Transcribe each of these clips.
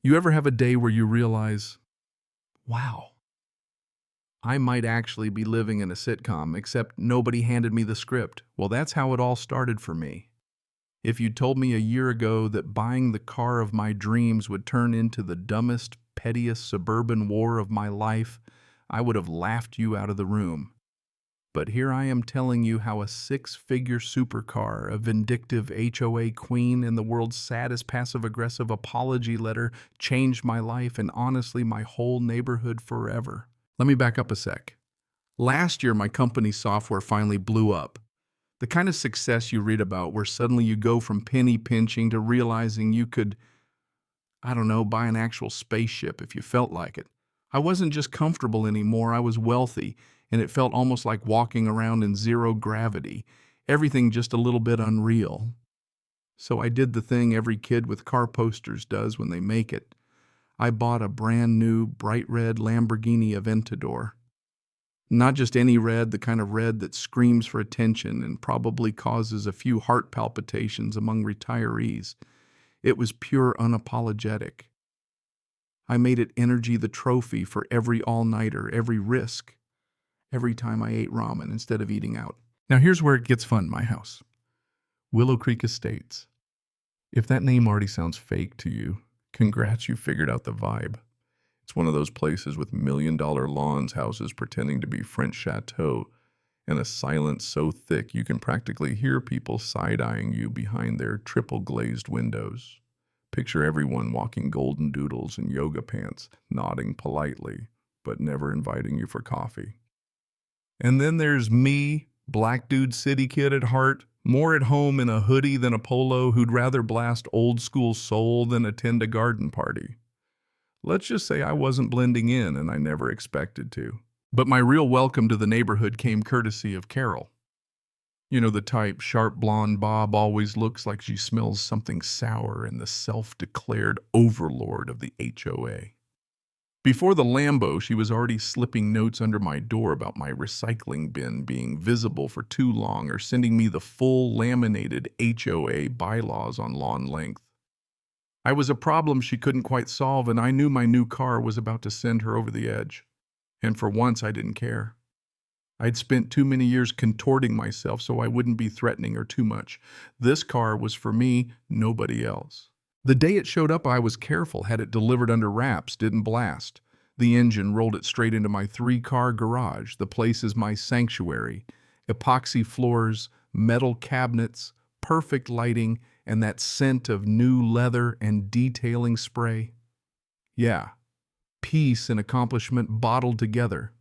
You ever have a day where you realize, wow, I might actually be living in a sitcom, except nobody handed me the script? Well, that's how it all started for me. If you'd told me a year ago that buying the car of my dreams would turn into the dumbest, pettiest suburban war of my life, I would have laughed you out of the room. But here I am telling you how a six-figure supercar, a vindictive HOA queen, and the world's saddest passive-aggressive apology letter changed my life and honestly my whole neighborhood forever. Let me back up a sec. Last year, my company's software finally blew up. The kind of success you read about where suddenly you go from penny pinching to realizing you could, I don't know, buy an actual spaceship if you felt like it. I wasn't just comfortable anymore, I was wealthy, and it felt almost like walking around in zero gravity, everything just a little bit unreal. So I did the thing every kid with car posters does when they make it. I bought a brand new, bright red Lamborghini Aventador. Not just any red, the kind of red that screams for attention and probably causes a few heart palpitations among retirees. It was pure unapologetic. I made it energy the trophy for every all-nighter, every risk, every time I ate ramen instead of eating out. Now here's where it gets fun, my house. Willow Creek Estates. If that name already sounds fake to you, congrats, you figured out the vibe. It's one of those places with million-dollar lawns, houses pretending to be French chateaux, and a silence so thick you can practically hear people side-eyeing you behind their triple-glazed windows. Picture everyone walking golden doodles in yoga pants, nodding politely, but never inviting you for coffee. And then there's me, black dude city kid at heart, more at home in a hoodie than a polo, who'd rather blast old-school soul than attend a garden party. Let's just say I wasn't blending in, and I never expected to. But my real welcome to the neighborhood came courtesy of Carol. You know, the type, sharp blonde bob, always looks like she smells something sour, and the self-declared overlord of the HOA. Before the Lambo, she was already slipping notes under my door about my recycling bin being visible for too long or sending me the full laminated HOA bylaws on lawn length. I was a problem she couldn't quite solve, and I knew my new car was about to send her over the edge. And for once, I didn't care. I'd spent too many years contorting myself so I wouldn't be threatening her too much. This car was for me, nobody else. The day it showed up, I was careful, had it delivered under wraps, didn't blast. The engine rolled it straight into my 3-car garage. The place is my sanctuary. Epoxy floors, metal cabinets, perfect lighting, and that scent of new leather and detailing spray. Yeah, peace and accomplishment bottled together.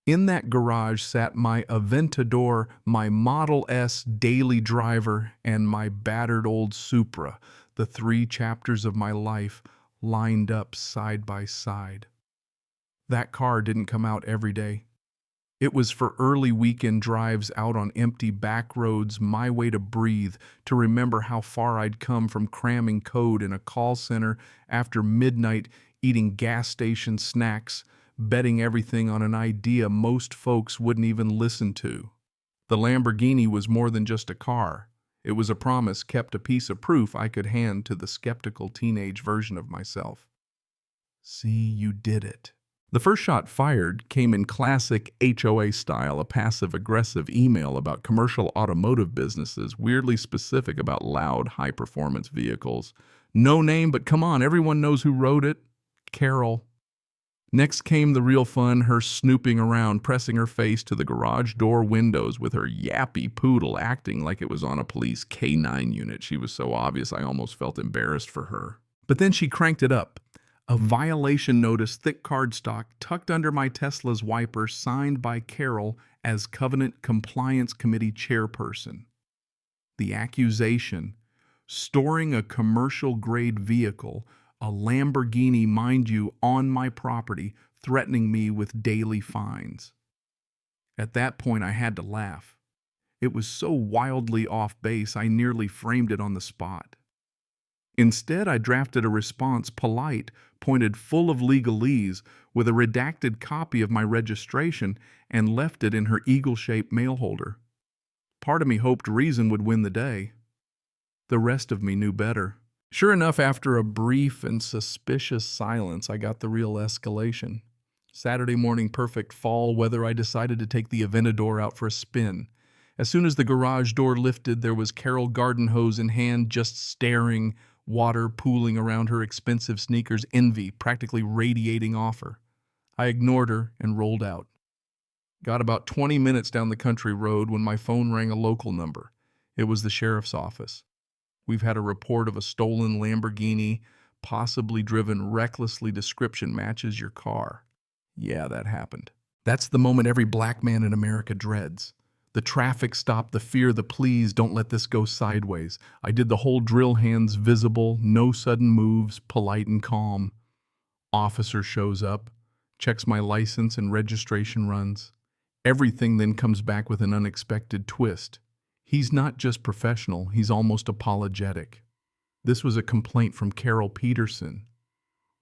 In that garage sat my Aventador, my Model S daily driver, and my battered old Supra, the 3 chapters of my life lined up side by side. That car didn't come out every day. It was for early weekend drives out on empty back roads, my way to breathe, to remember how far I'd come from cramming code in a call center after midnight, eating gas station snacks, betting everything on an idea most folks wouldn't even listen to. The Lamborghini was more than just a car. It was a promise kept, a piece of proof I could hand to the skeptical teenage version of myself. See, you did it. The first shot fired came in classic HOA style, a passive-aggressive email about commercial automotive businesses, weirdly specific about loud, high-performance vehicles. No name, but come on, everyone knows who wrote it. Carol. Next came the real fun, her snooping around, pressing her face to the garage door windows with her yappy poodle, acting like it was on a police K-9 unit. She was so obvious I almost felt embarrassed for her. But then she cranked it up. A violation notice, thick cardstock, tucked under my Tesla's wiper, signed by Carol as Covenant Compliance Committee chairperson. The accusation: storing a commercial-grade vehicle, a Lamborghini, mind you, on my property, threatening me with daily fines. At that point, I had to laugh. It was so wildly off base, I nearly framed it on the spot. Instead, I drafted a response, polite, pointed, full of legalese, with a redacted copy of my registration, and left it in her eagle-shaped mail holder. Part of me hoped reason would win the day. The rest of me knew better. Sure enough, after a brief and suspicious silence, I got the real escalation. Saturday morning, perfect fall weather, I decided to take the Aventador out for a spin. As soon as the garage door lifted, there was Carol garden hose in hand, just staring, water pooling around her expensive sneakers, envy practically radiating off her. I ignored her and rolled out. Got about 20 minutes down the country road when my phone rang a local number. It was the sheriff's office. We've had a report of a stolen Lamborghini, possibly driven recklessly. Description matches your car. Yeah, that happened. That's the moment every black man in America dreads. The traffic stop, the fear, the please, don't let this go sideways. I did the whole drill hands visible, no sudden moves, polite and calm. Officer shows up, checks my license and registration runs. Everything then comes back with an unexpected twist. He's not just professional, he's almost apologetic. This was a complaint from Carol Peterson.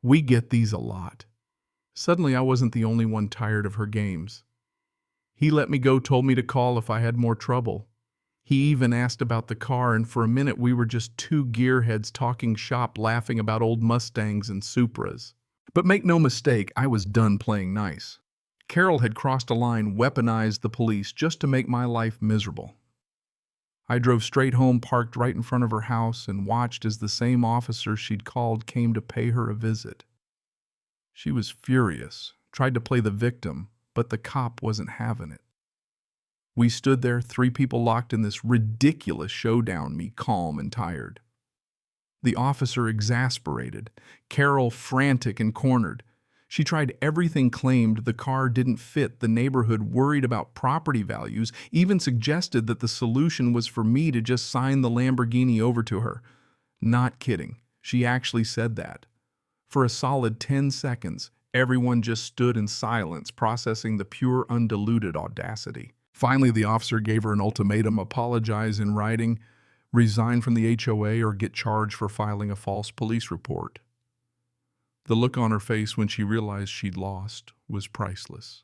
We get these a lot. Suddenly I wasn't the only one tired of her games. He let me go, told me to call if I had more trouble. He even asked about the car, and for a minute we were just two gearheads talking shop, laughing about old Mustangs and Supras. But make no mistake, I was done playing nice. Carol had crossed a line, weaponized the police just to make my life miserable. I drove straight home, parked right in front of her house, and watched as the same officer she'd called came to pay her a visit. She was furious, tried to play the victim, but the cop wasn't having it. We stood there, three people locked in this ridiculous showdown, me calm and tired. The officer exasperated, Carol frantic and cornered. She tried everything, claimed the car didn't fit the neighborhood, worried about property values, even suggested that the solution was for me to just sign the Lamborghini over to her. Not kidding. She actually said that. For a solid 10 seconds, everyone just stood in silence, processing the pure, undiluted audacity. Finally, the officer gave her an ultimatum: apologize in writing, resign from the HOA, or get charged for filing a false police report. The look on her face when she realized she'd lost was priceless.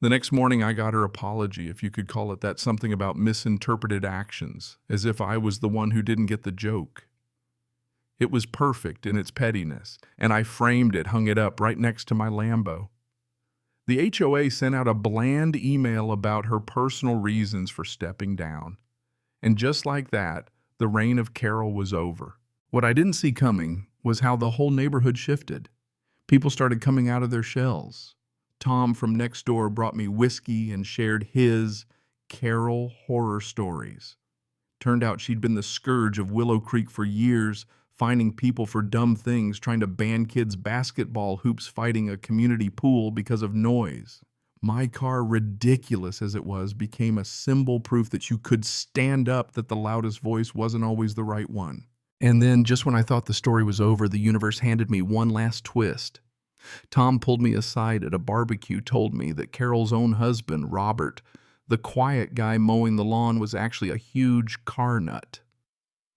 The next morning I got her apology, if you could call it that, something about misinterpreted actions, as if I was the one who didn't get the joke. It was perfect in its pettiness, and I framed it, hung it up right next to my Lambo. The HOA sent out a bland email about her personal reasons for stepping down. And just like that, the reign of Carol was over. What I didn't see coming was how the whole neighborhood shifted. People started coming out of their shells. Tom from next door brought me whiskey and shared his Carol horror stories. Turned out she'd been the scourge of Willow Creek for years, finding people for dumb things, trying to ban kids' basketball hoops, fighting a community pool because of noise. My car, ridiculous as it was, became a symbol proof that you could stand up, that the loudest voice wasn't always the right one. And then, just when I thought the story was over, the universe handed me one last twist. Tom pulled me aside at a barbecue, told me that Carol's own husband, Robert, the quiet guy mowing the lawn, was actually a huge car nut.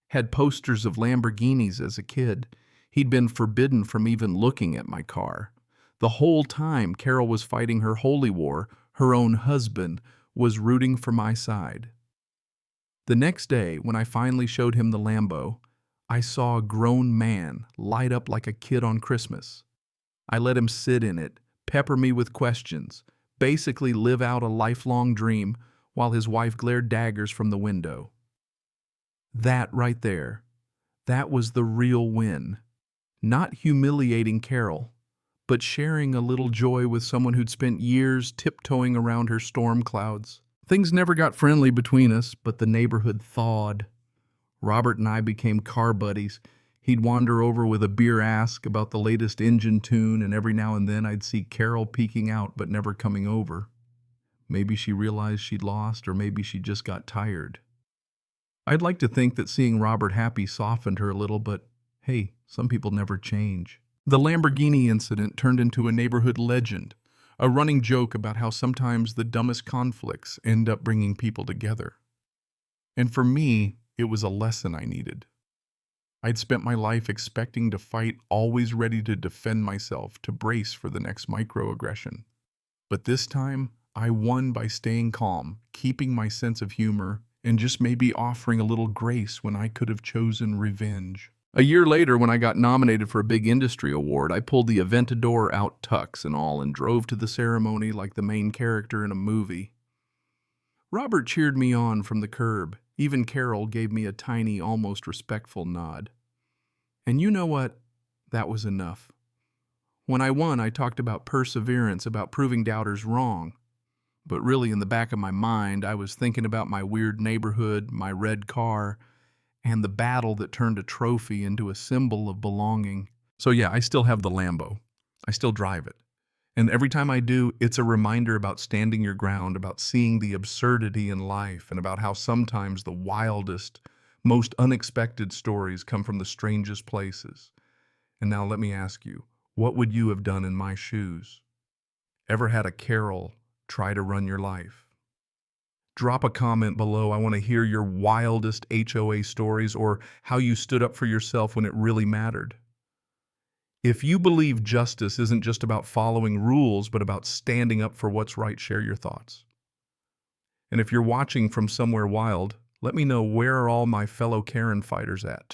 Had posters of Lamborghinis as a kid. He'd been forbidden from even looking at my car. The whole time Carol was fighting her holy war, her own husband was rooting for my side. The next day, when I finally showed him the Lambo, I saw a grown man light up like a kid on Christmas. I let him sit in it, pepper me with questions, basically live out a lifelong dream, while his wife glared daggers from the window. That right there, that was the real win. Not humiliating Carol, but sharing a little joy with someone who'd spent years tiptoeing around her storm clouds. Things never got friendly between us, but the neighborhood thawed. Robert and I became car buddies. He'd wander over with a beer, ask about the latest engine tune, and every now and then I'd see Carol peeking out but never coming over. Maybe she realized she'd lost, or maybe she just got tired. I'd like to think that seeing Robert happy softened her a little, but hey, some people never change. The Lamborghini incident turned into a neighborhood legend, a running joke about how sometimes the dumbest conflicts end up bringing people together. And for me, it was a lesson I needed. I'd spent my life expecting to fight, always ready to defend myself, to brace for the next microaggression. But this time, I won by staying calm, keeping my sense of humor, and just maybe offering a little grace when I could have chosen revenge. A year later, when I got nominated for a big industry award, I pulled the Aventador out tux and all and drove to the ceremony like the main character in a movie. Robert cheered me on from the curb. Even Carol gave me a tiny, almost respectful nod. And you know what? That was enough. When I won, I talked about perseverance, about proving doubters wrong. But really, in the back of my mind, I was thinking about my weird neighborhood, my red car, and the battle that turned a trophy into a symbol of belonging. So yeah, I still have the Lambo. I still drive it. And every time I do, it's a reminder about standing your ground, about seeing the absurdity in life, and about how sometimes the wildest, most unexpected stories come from the strangest places. And now let me ask you, what would you have done in my shoes? Ever had a Carol try to run your life? Drop a comment below. I want to hear your wildest HOA stories or how you stood up for yourself when it really mattered. If you believe justice isn't just about following rules, but about standing up for what's right, share your thoughts. And if you're watching from somewhere wild, let me know, where are all my fellow Karen fighters at?